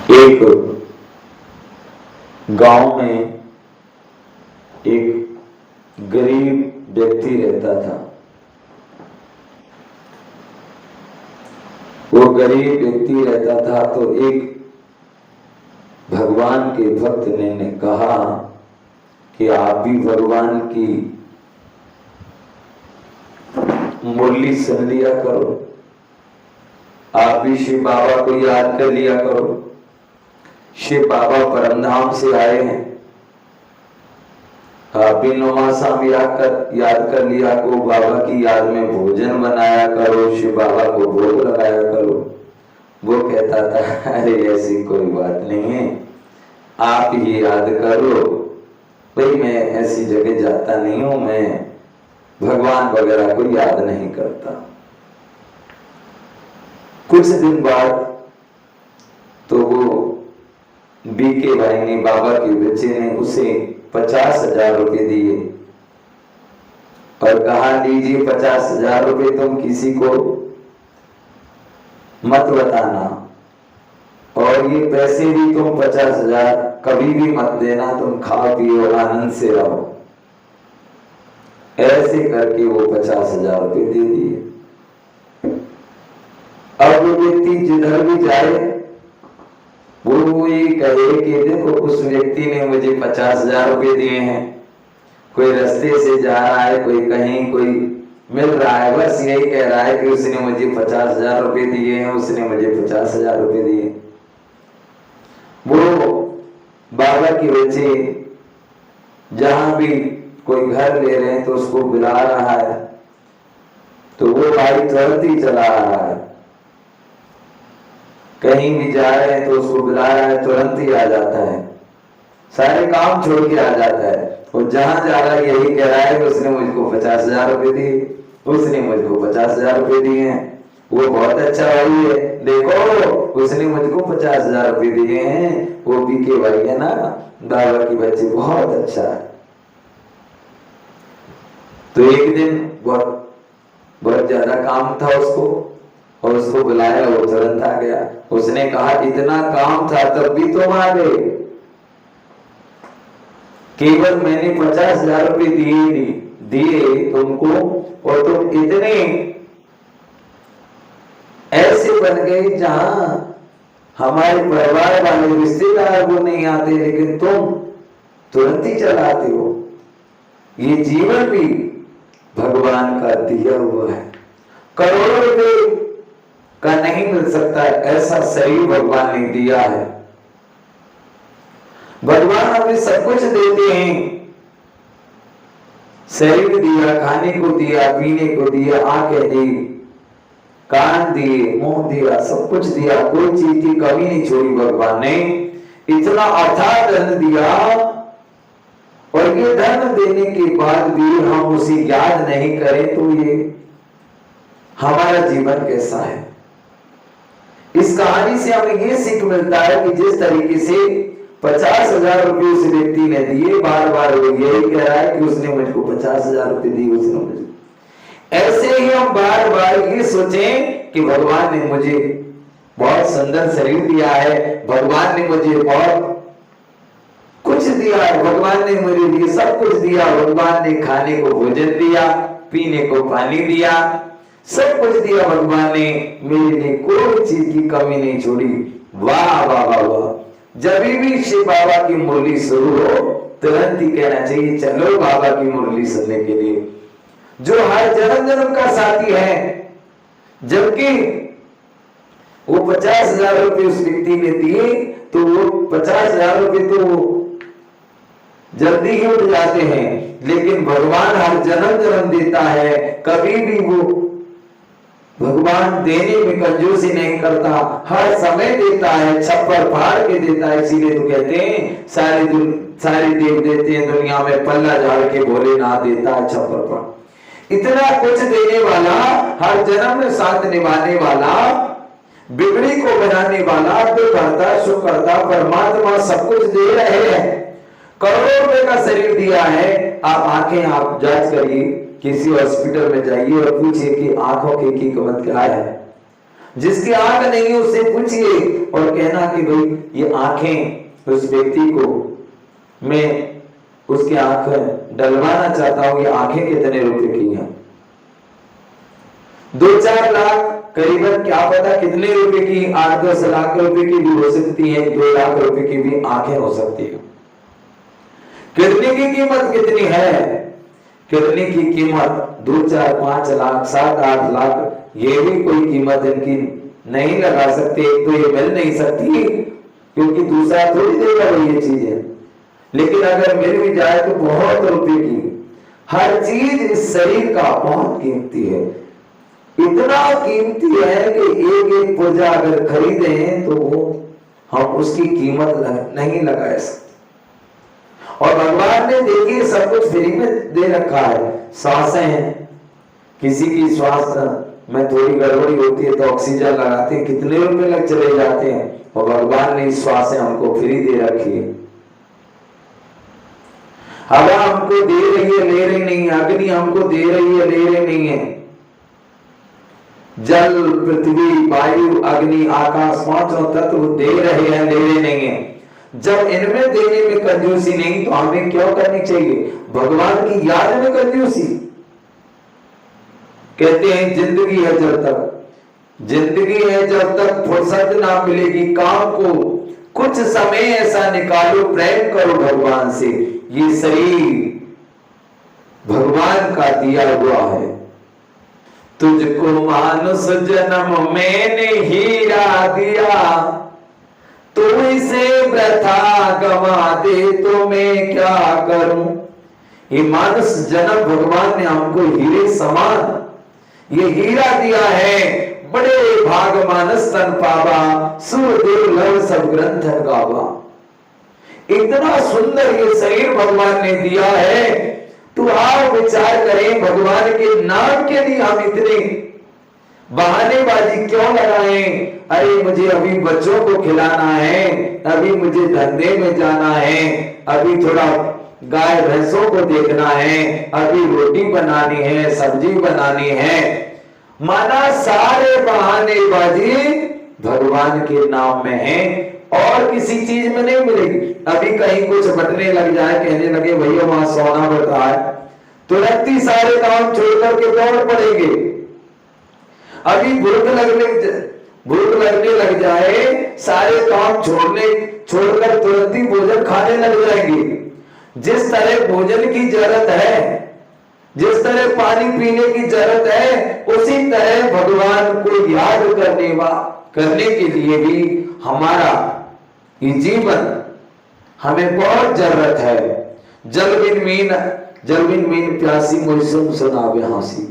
एक गांव में एक गरीब व्यक्ति रहता था। वो गरीब व्यक्ति रहता था तो एक भगवान के भक्त ने कहा कि आप भी भगवान की मुरली सुन लिया करो, आप भी शिव बाबा को याद कर लिया करो। शिव बाबा परमधाम से आए हैं, आप भी नौमासाम याद कर लिया करो, बाबा की याद में भोजन बनाया करो, शिव बाबा को भोग लगाया करो। वो कहता था अरे ऐसी कोई बात नहीं है, आप ही याद करो। भाई मैं ऐसी जगह जाता नहीं हूं, मैं भगवान वगैरह को याद नहीं करता। कुछ दिन बाद तो वो बीके भाई ने, बाबा के बच्चे ने उसे 50,000 रुपए दिए और कहा लीजिए 50,000 रुपए, तुम किसी को मत बताना और ये पैसे भी तुम 50,000 कभी भी मत देना, तुम खाओ पियो आनंद से रहो। ऐसे करके वो 50,000 रुपए दे दिए। अब वो व्यक्ति जिधर भी जाए वो ये कहे कि देखो उस व्यक्ति ने मुझे 50,000 रुपए दिए हैं। कोई रास्ते से जा रहा है, कोई कहीं कोई मिल रहा है, बस यही कह रहा है कि उसने मुझे 50,000 रुपए दिए हैं, उसने मुझे 50,000 रुपए दिए। वो बाबा के बच्चे जहां भी कोई घर ले रहे हैं तो उसको बुला रहा है, तो वो भाई तुरंत ही चला रहा है। कहीं भी जा रहे हैं तो उसको बुला रहा है, तुरंत ही आ जाता है, सारे काम छोड़ के आ जाता है। और जहां जा रहा है यही कह रहा है कि उसने मुझको 50,000 रुपए दिए, उसने मुझको 50,000 रुपए दिए हैं, वो बहुत अच्छा भाई है, देखो उसने मुझको 50,000 रुपए दिए हैं, वो बीके भाई है ना, बाबा की बच्चे, बहुत अच्छा है। तो एक दिन बहुत ज्यादा काम था उसको और उसको बुलाया, वो तुरंत आ गया। उसने कहा इतना काम था तब भी तुम आ गए, केवल मैंने 50,000 रुपए दिए तुमको और तुम इतने ऐसे बन गए जहां हमारे परिवार वाले रिश्तेदार वो नहीं आते, लेकिन तुम तुरंत ही चलाते हो। ये जीवन भी भगवान का दिया हुआ है, करोड़ों रुपए का नहीं मिल सकता है, ऐसा शरीर भगवान ने दिया है। भगवान हमें सब कुछ देते हैं, शरीर दिया, खाने को दिया, पीने को दिया, आंखें दी, कान दिए, मुंह दिया, सब कुछ दिया, कोई चीज की कमी नहीं छोड़ी भगवान ने। इतना अथाह धन दिया और ये धन देने के बाद भी हम उसे याद नहीं करें तो ये हमारा जीवन कैसा है। इस कहानी से हमें ये सीख मिलता है कि जिस तरीके से 50,000 रुपए उस व्यक्ति ने दिए, बार बार वो यही कह रहा है कि उसने मुझको 50,000 रुपए दिए, उसने मुझे, ऐसे ही हम बार बार ये सोचें कि भगवान ने मुझे बहुत सुंदर शरीर दिया है, भगवान ने मुझे बहुत कुछ दिया है, भगवान ने मेरे लिए सब कुछ दिया, भगवान ने खाने को भोजन दिया, पीने को पानी दिया, सब कुछ दिया भगवान ने, मेरे लिए कोई चीज की कमी नहीं छोड़ी। वाह वाह वाह वाह। जब भी शिव बाबा की मुरली शुरू हो तुरंत ही कहना चाहिए चलो बाबा की मुरली सुनने के लिए, जो हर जन्म जन्म का साथी है। जबकि वो 50,000 रुपए उस व्यक्ति ने दिए तो वो 50,000 रुपए तो जल्दी ही उठ जाते हैं, लेकिन भगवान हर जन्म जन्म देता है, कभी भी वो भगवान देने में कंजूसी नहीं करता, हर समय देता है, छप्पर फाड़ के देता है। इसीलिए तो कहते हैं सारे देव देते हैं दुनिया में, पल्ला झाड़ के भोलेनाथ देता है छप्पर फाड़। इतना कुछ देने वाला, हर जन्म में साथ निभाने वाला, बिगड़ी को बनाने वाला, दुख करता सुख करता परमात्मा सब कुछ दे रहे हैं। करोड़ों रुपए का शरीर दिया है। आप जांच करिए, किसी हॉस्पिटल में जाइए और पूछिए कि आंखों की कीमत क्या है। जिसकी आंख नहीं है उससे पूछिए और कहना कि भाई ये आंखें, उस व्यक्ति को मैं उसकी आंख डलवाना चाहता हूं, ये आंखें कितने रुपए की हैं? 2-4 लाख करीबन, क्या पता कितने रुपए की, 8-10 लाख रुपए की भी हो सकती है, 2 लाख रुपए की भी आंखें हो सकती है। किडनी की कीमत कितनी है? किडनी की कीमत 2, 4, 5 लाख, 7, 8 लाख, ये भी कोई कीमत इनकी नहीं लगा सकते। एक तो ये मिल नहीं सकती क्योंकि दूसरा थोड़ी देगा वो ये चीजें, लेकिन अगर मिल भी जाए तो बहुत रुपए की। हर चीज इस शरीर का बहुत कीमती है, इतना कीमती है कि एक एक पुर्जा अगर खरीदें तो वो हम उसकी कीमत नहीं लगा सकते। और भगवान ने देखिए सब कुछ फ्री में दे रखा है। सांसें, किसी की श्वास में थोड़ी गड़बड़ी होती है तो ऑक्सीजन लगाते हैं, कितने रुपए लग चले जाते हैं, और भगवान ने श्वासें हमको फ्री दे रखी है। हवा हमको दे रही है, ले रही नहीं है, अग्नि हमको दे रही है, ले रही नहीं है, जल, पृथ्वी, वायु, अग्नि, आकाश, पांचों तत्व दे रहे हैं, ले रहे नहीं है। जब इनमें देने में कंजूसी नहीं तो हमें क्यों करनी चाहिए? भगवान की याद में कंजूसी। कहते हैं जिंदगी है जब तक, जिंदगी है जब तक फुर्सत ना मिलेगी काम को, कुछ समय ऐसा निकालो, प्रेम करो भगवान से। ये शरीर भगवान का दिया हुआ है। तुझको मानुष जन्म मैंने हीरा दिया, तू इसे वृथा गवा दे तो मैं क्या करूं। ये मानुष जन्म भगवान ने हमको हीरे समान ये हीरा दिया है। बड़े भाग मानस तन पावा, सुरदेव लव सब ग्रंथ गावा। इतना सुंदर ये शरीर भगवान ने दिया है। तू आओ विचार करें, भगवान के नाम के लिए हम इतने बहानेबाजी क्यों लगाएं? अरे मुझे अभी बच्चों को खिलाना है, अभी मुझे धंधे में जाना है, अभी थोड़ा गाय भैंसों को देखना है, अभी रोटी बनानी है, सब्जी बनानी है। माना सारे बहानेबाजी भगवान के नाम में है और किसी चीज में नहीं मिलेगी। अभी कहीं कुछ बटने लग जाए, कहने लगे भैया वहां सोना बटा है, तुरंत ही सारे काम छोड़ करके दौड़ पड़ेंगे। अभी भूख लगने लग जाए, सारे काम छोड़कर तुरंत ही भोजन खाने लग जाएंगे। जिस तरह भोजन की जरूरत है, जिस तरह पानी पीने की जरूरत है, उसी तरह भगवान को याद करने के लिए भी हमारा ये जीवन हमें बहुत जरूरत है। जल बिन मीन प्यासी मुझे सुनावे हांसी।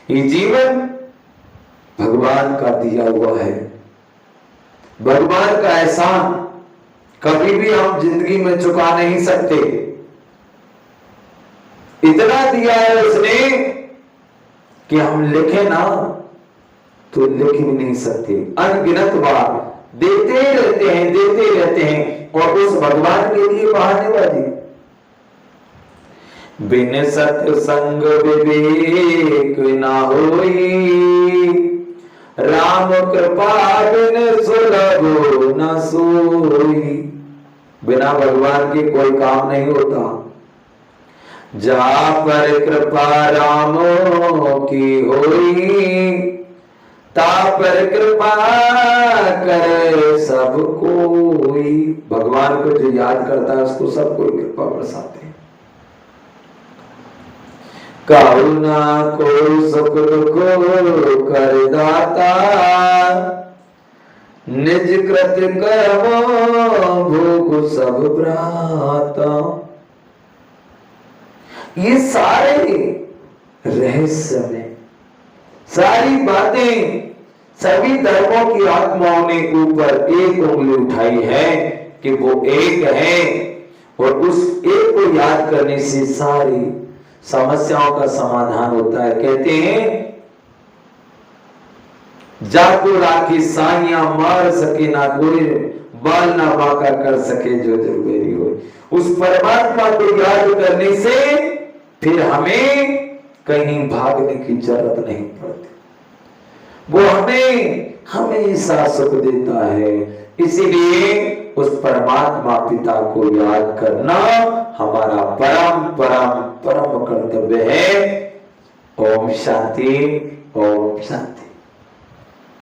ये जीवन भगवान का दिया हुआ है, भगवान का एहसान कभी भी हम जिंदगी में चुका नहीं सकते। इतना दिया है उसने कि हम लिखे ना तो लिख भी नहीं सकते। अनगिनत बार देते रहते हैं और उस भगवान के लिए बहानेबाजी। बिन सत्संग विवेक ना होई, राम कृपा बिन सुलभ न सोई। बिना भगवान के कोई काम नहीं होता। जा पर कृपा रामों की होई, ता पर कृपा करे सब कोई। भगवान को जो याद करता है उसको सब कोई कृपा बरसाते हैं। करुणा को सुख को कर दाता, निज कृत कर्मों भोग सब भ्राता। ये सारे रहस्य में सारी बातें सभी धर्मों की आत्माओं ने ऊपर एक उंगली उठाई है कि वो एक है और उस एक को याद करने से सारी समस्याओं का समाधान होता है। कहते हैं जाको राखी साइया मार सके ना कोई, बाल ना बाका कर सके जो जरूरी हो। उस परमात्मा को याद करने से फिर हमें कहीं भागने की जरूरत नहीं पड़ती। वो हमें हमेशा सुख देता है। इसीलिए उस परमात्मा पिता को याद करना हमारा परम परम परम कर्तव्य है। ओम शांति, ओम शांति।